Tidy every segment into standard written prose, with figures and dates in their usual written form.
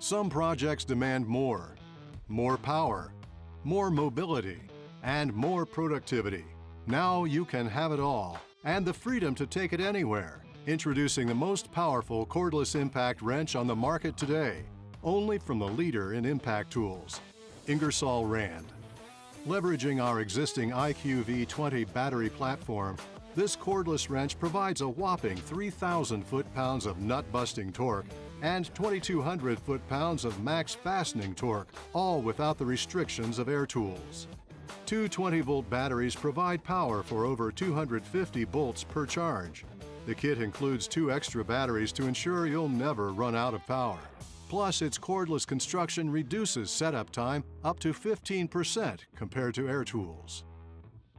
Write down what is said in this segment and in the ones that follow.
Some projects demand more power, more mobility, and more productivity. Now you can have it all, and the freedom to take it anywhere. Introducing the most powerful cordless impact wrench on the market today, only from the leader in impact tools, Ingersoll Rand. Leveraging our existing IQ-V20 battery platform, this cordless wrench provides a whopping 3,000 foot-pounds of nut-busting torque and 2,200 foot-pounds of max fastening torque, all without the restrictions of air tools. Two 20-volt batteries provide power for over 250 volts per charge. The kit includes 2 extra batteries to ensure you'll never run out of power. Plus, its cordless construction reduces setup time up to 15% compared to air tools.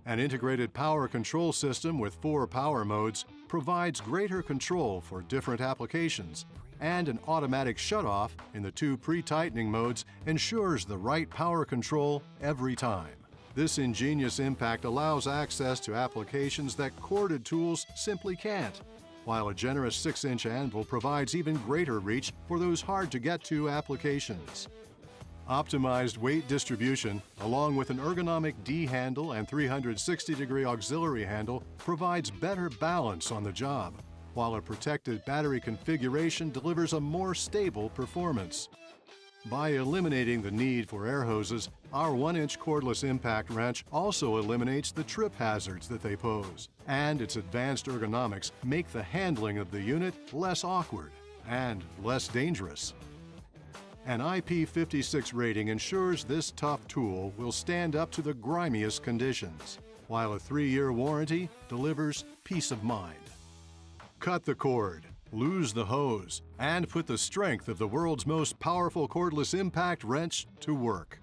An integrated power control system with 4 power modes provides greater control for different applications, and an automatic shutoff in the 2 pre-tightening modes ensures the right power control every time. This ingenious impact allows access to applications that corded tools simply can't, while a generous 6-inch Anvil provides even greater reach for those hard-to-get-to applications. Optimized weight distribution, along with an ergonomic D handle and 360-degree auxiliary handle, provides better balance on the job, while a protected battery configuration delivers a more stable performance. By eliminating the need for air hoses, our 1-inch cordless impact wrench also eliminates the trip hazards that they pose, and its advanced ergonomics make the handling of the unit less awkward and less dangerous. An IP56 rating ensures this tough tool will stand up to the grimiest conditions, while a 3-year warranty delivers peace of mind. Cut the cord, lose the hose, and put the strength of the world's most powerful cordless impact wrench to work.